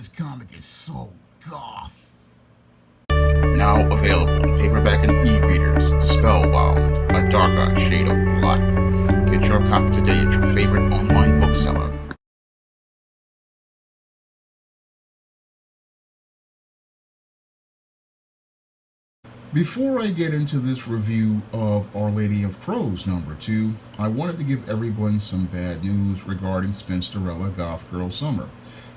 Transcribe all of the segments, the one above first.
This comic is so goth. Now available in paperback and e-readers, Spellbound, A Darker Shade of Black. Get your copy today at your favorite online bookseller. Before I get into this review of Our Lady of Crows #2, I wanted to give everyone some bad news regarding Spinsterella Goth Girl Summer.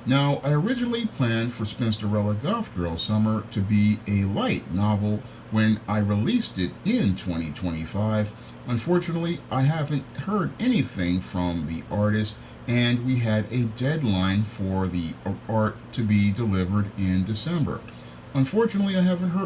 Now, I originally planned for Spinsterella Goth Girl Summer to be a light novel when I released it in 2025. Unfortunately, I haven't heard anything from the artist, and we had a deadline for the art to be delivered in December. Unfortunately,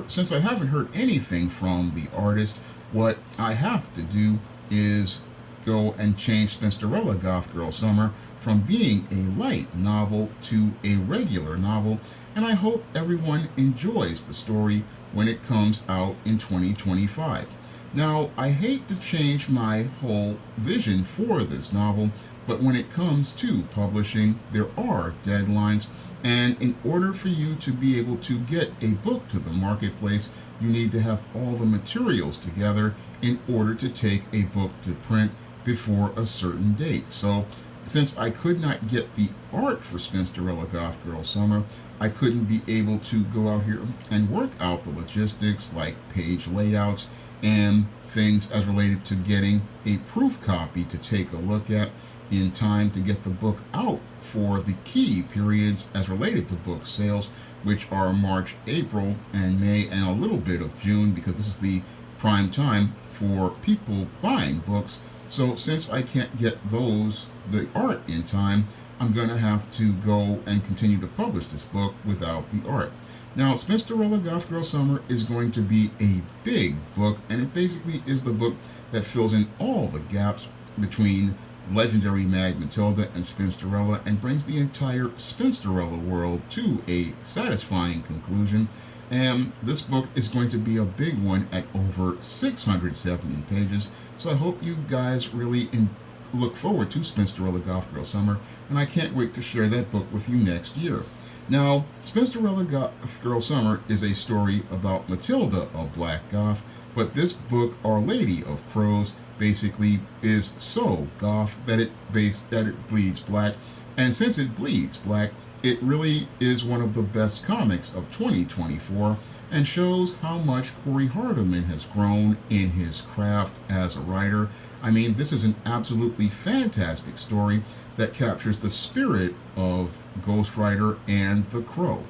since I haven't heard anything from the artist, what I have to do is go and change Spinsterella Goth Girl Summer from being a light novel to a regular novel, and I hope everyone enjoys the story when it comes out in 2025. Now, I hate to change my whole vision for this novel, but when it comes to publishing, there are deadlines, and in order for you to be able to get a book to the marketplace, you need to have all the materials together in order to take a book to print before a certain date. So, since I could not get the art for Spinsterella Goth Girl Summer, I couldn't be able to go out here and work out the logistics like page layouts and things as related to getting a proof copy to take a look at in time to get the book out for the key periods as related to book sales, which are March, April, and May, and a little bit of June, because this is the prime time for people buying books. So since I can't get the art in time, I'm going to have to go and continue to publish this book without the art. Now, Spinsterella Goth Girl Summer is going to be a big book, and it basically is the book that fills in all the gaps between legendary Mag Matilda and Spinsterella and brings the entire Spinsterella world to a satisfying conclusion. And this book is going to be a big one at over 670 pages, so I hope you guys really look forward to Spinsterella Goth Girl Summer, and I can't wait to share that book with you next year. Now, Spinsterella Goth Girl Summer is a story about Matilda, a black goth, but this book, Our Lady of Crows, basically is so goth that it bleeds black, and since it bleeds black, it really is one of the best comics of 2024 and shows how much Corey Hardiman has grown in his craft as a writer. I mean, this is an absolutely fantastic story that captures the spirit of Ghost Rider and the Crow.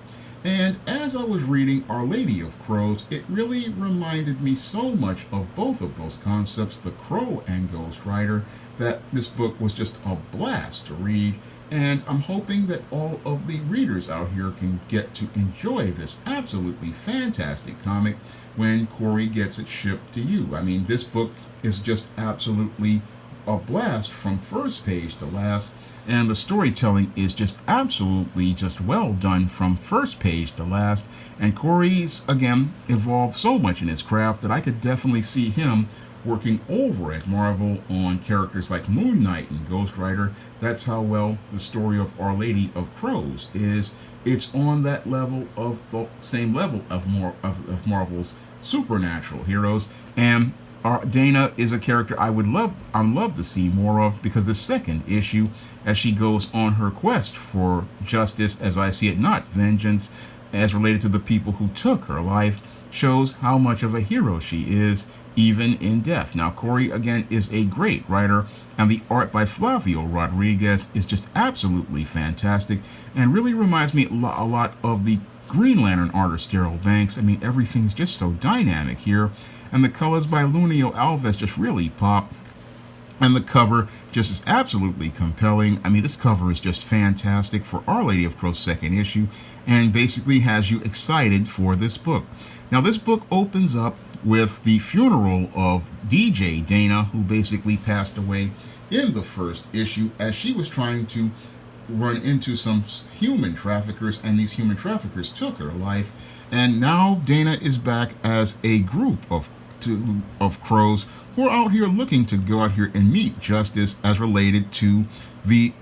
And as I was reading Our Lady of Crows, it really reminded me so much of both of those concepts, the Crow and Ghost Rider, that this book was just a blast to read. And I'm hoping that all of the readers out here can get to enjoy this absolutely fantastic comic when Corey gets it shipped to you. I mean, this book is just absolutely a blast from first page to last, and the storytelling is just absolutely just well done from first page to last. And Corey's, again, evolved so much in his craft that I could definitely see him working over at Marvel on characters like Moon Knight and Ghost Rider. That's how well the story of Our Lady of Crows is. It's on that level of the same level of Marvel's supernatural heroes. And Dana is a character I'd love to see more of, because the second issue, as she goes on her quest for justice, as I see it, not vengeance, as related to the people who took her life, shows how much of a hero she is, even in death. Now, Corey, again, is a great writer, and the art by Flavio Rodriguez is just absolutely fantastic, and really reminds me a lot of the Green Lantern artist Daryl Banks. I mean, everything's just so dynamic here, and the colors by Lunio Alves just really pop, and the cover just is absolutely compelling. I mean, this cover is just fantastic for Our Lady of Crows' second issue, and basically has you excited for this book. Now, this book opens up with the funeral of DJ Dana, who basically passed away in the first issue as she was trying to run into some human traffickers, and these human traffickers took her life. And now Dana is back as a group of crows who are out here looking to go out here and meet justice as related to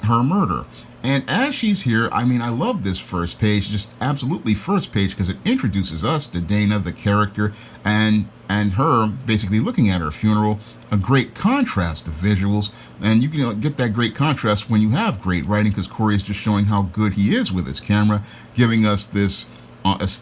her murder. And as she's here, I mean, I love this first page, just absolutely first page, because it introduces us to Dana, the character, and her basically looking at her funeral. A great contrast of visuals, and you can get that great contrast when you have great writing, because Corey is just showing how good he is with his camera, giving us this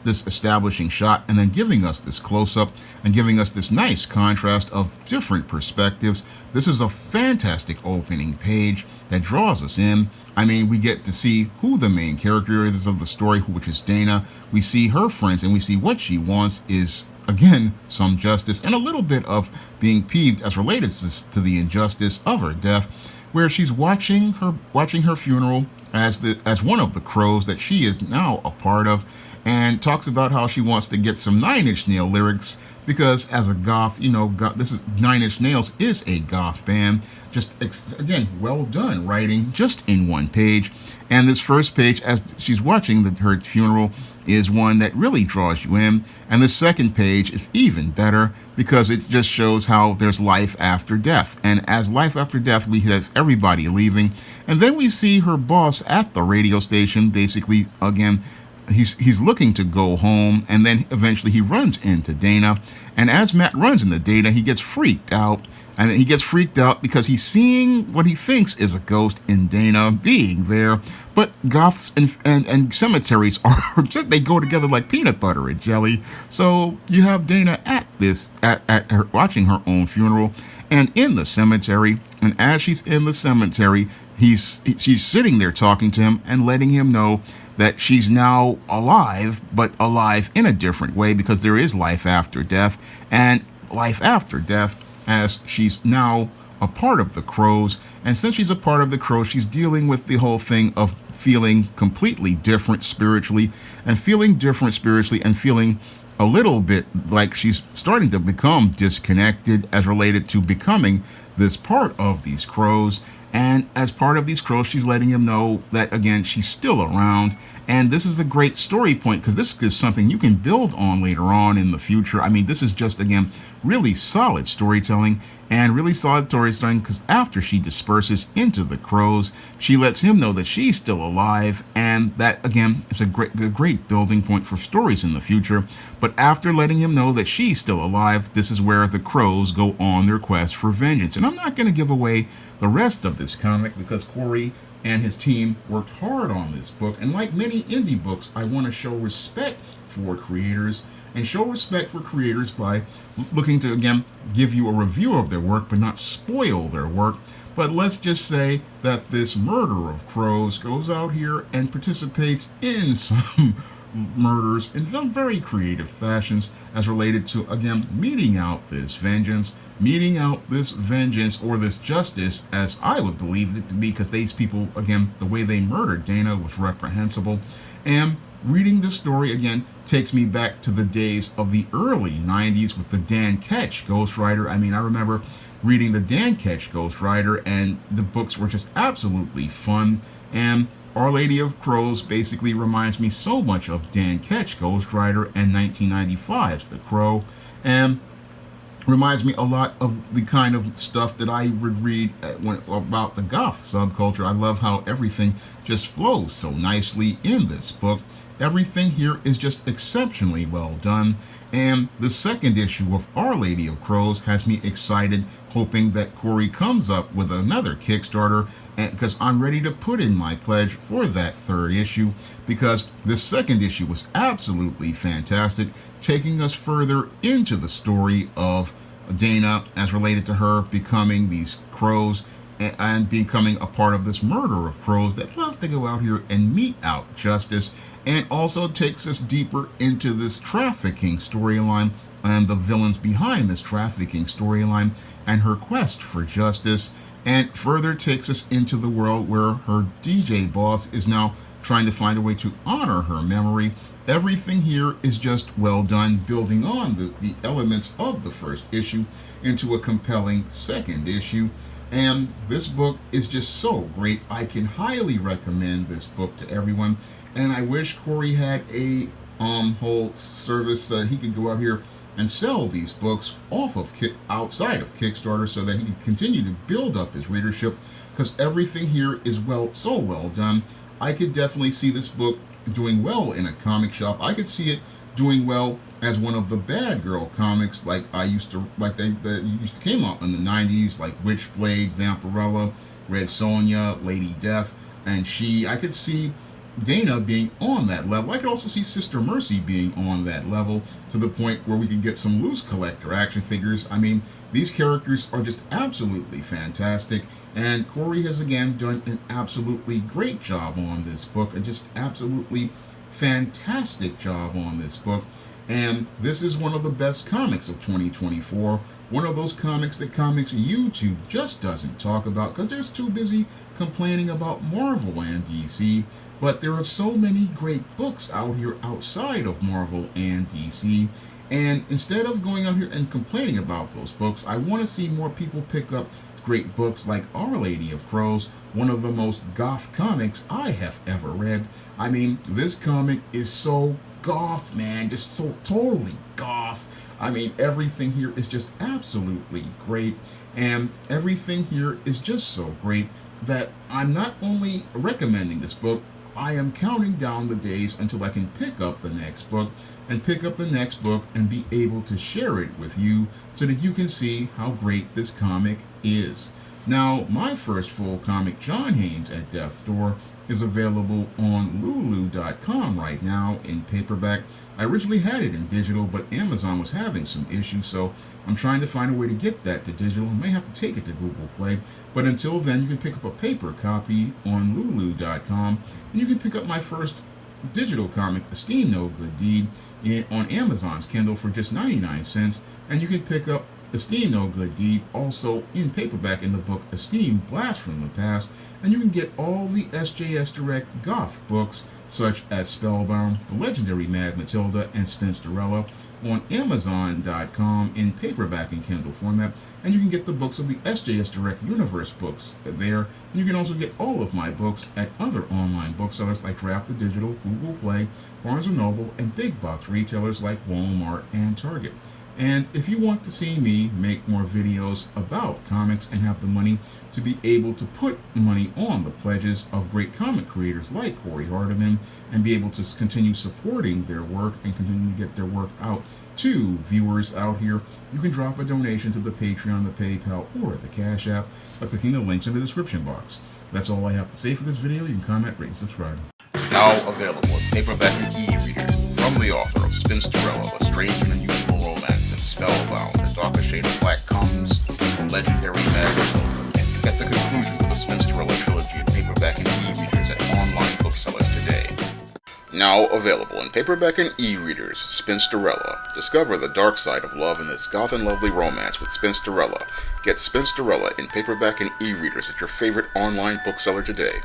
establishing shot, and then giving us this close-up and giving us this nice contrast of different perspectives. This is a fantastic opening page that draws us in. I mean, we get to see who the main character is of the story, which is Dana. We see her friends, and we see what she wants is, again, some justice and a little bit of being peeved as related to the injustice of her death, where she's watching her funeral as one of the crows that she is now a part of, and talks about how she wants to get some Nine Inch Nail lyrics because as a goth, this is Nine Inch Nails is a goth band. Just again, well done writing just in one page. And this first page, as she's watching her funeral, is one that really draws you in. And the second page is even better because it just shows how there's life after death. And as life after death, we have everybody leaving. And then we see her boss at the radio station, basically, again, he's looking to go home, and then eventually he runs into Dana. And as Matt runs into Dana, he gets freaked out. And he gets freaked out because he's seeing what he thinks is a ghost in Dana being there. But goths and cemeteries they go together like peanut butter and jelly. So you have Dana at her, watching her own funeral and in the cemetery. And as she's in the cemetery, she's sitting there talking to him and letting him know that she's now alive, but alive in a different way because there is life after death. And life after death, as she's now a part of the crows. And since she's a part of the crows, she's dealing with the whole thing of feeling completely different spiritually and feeling a little bit like she's starting to become disconnected as related to becoming this part of these crows. And as part of these crows, she's letting him know that, again, she's still around. And this is a great story point because this is something you can build on later on in the future. I mean, this is just, again, really solid storytelling because after she disperses into the crows, she lets him know that she's still alive. And that, again, is a great building point for stories in the future. But after letting him know that she's still alive, this is where the crows go on their quest for vengeance. And I'm not going to give away the rest of this comic because Corey and his team worked hard on this book. And like many indie books, I want to show respect for creators and show respect for creators by looking to, again, give you a review of their work, but not spoil their work. But let's just say that this murder of crows goes out here and participates in some murders in some very creative fashions as related to, again, meting out this vengeance or this justice, as I would believe it to be, because these people, again, the way they murdered Dana was reprehensible. And reading this story, again, takes me back to the days of the early 90s with the Dan Ketch Ghost Rider. I mean, I remember reading the Dan Ketch Ghost Rider, and the books were just absolutely fun. And Our Lady of Crows basically reminds me so much of Dan Ketch Ghost Rider and 1995's The Crow, and reminds me a lot of the kind of stuff that I would read about the goth subculture. I love how everything just flows so nicely in this book. Everything here is just exceptionally well done. And the second issue of Our Lady of Crows has me excited, hoping that Corey comes up with another Kickstarter, because I'm ready to put in my pledge for that third issue, because the second issue was absolutely fantastic, taking us further into the story of Dana as related to her becoming these crows and becoming a part of this murder of crows that allows to go out here and mete out justice, and also takes us deeper into this trafficking storyline and the villains behind this trafficking storyline and her quest for justice, and further takes us into the world where her DJ boss is now trying to find a way to honor her memory. Everything here is just well done, building on the elements of the first issue into a compelling second issue. And this book is just so great. I can highly recommend this book to everyone. And I wish Corey had a whole service that he could go out here and sell these books outside of Kickstarter so that he could continue to build up his readership. because everything here is so well done. I could definitely see this book doing well in a comic shop. I could see it doing well as one of the bad girl comics like I used to like that used to came out in the 90s, like Witchblade, Vampirella, Red Sonja, Lady Death, and I could see Dana being on that level. I could also see Sister Mercy being on that level, to the point where we could get some loose collector action figures. I mean, these characters are just absolutely fantastic, and Corey has again done an absolutely great job on this book, and just absolutely fantastic job on this book. And this is one of the best comics of 2024. One of those comics that comics YouTube just doesn't talk about because they're too busy complaining about Marvel and DC. But there are so many great books out here outside of Marvel and DC. And instead of going out here and complaining about those books, I want to see more people pick up great books like Our Lady of Crows, one of the most goth comics I have ever read. I mean, this comic is so goth, man, just so totally goth. I mean, everything here is just absolutely great, and everything here is just so great that I'm not only recommending this book, I am counting down the days until I can pick up the next book, and pick up the next book and be able to share it with you so that you can see how great this comic is. Now, my first full comic, John Haynes at Death's Door, is available on Lulu.com right now in paperback. I originally had it in digital, but Amazon was having some issues, so I'm trying to find a way to get that to digital. I may have to take it to Google Play, but until then, you can pick up a paper copy on Lulu.com, and you can pick up my first digital comic, Esteem No Good Deed, on Amazon's Kindle for just 99 cents, and you can pick up Esteem No Good Deed also in paperback in the book Esteem Blast from the Past, and you can get all the SJS Direct Goth books such as Spellbound, The Legendary Mad Matilda, and Spinsterella on Amazon.com in paperback and Kindle format, and you can get the books of the SJS Direct Universe books there. And you can also get all of my books at other online booksellers like Draft the Digital, Google Play, Barnes & Noble, and big box retailers like Walmart and Target. And if you want to see me make more videos about comics and have the money to be able to put money on the pledges of great comic creators like Corey Hardiman and be able to continue supporting their work and continue to get their work out to viewers out here, you can drop a donation to the Patreon, the PayPal, or the Cash App by clicking the links in the description box. That's all I have to say for this video. You can comment, rate, and subscribe. Now available in paperback and e-readers from the author of Spinsterella, A Strange and Unusual Romance, and Spellbound, The Darkest Shade of Black comes the Legendary Mad Matilda. And to get the conclusion of the Spinsterella trilogy in paperback and e-readers at online booksellers today. Now available in paperback and e-readers, Spinsterella. Discover the dark side of love in this goth and lovely romance with Spinsterella. Get Spinsterella in paperback and e-readers at your favorite online bookseller today.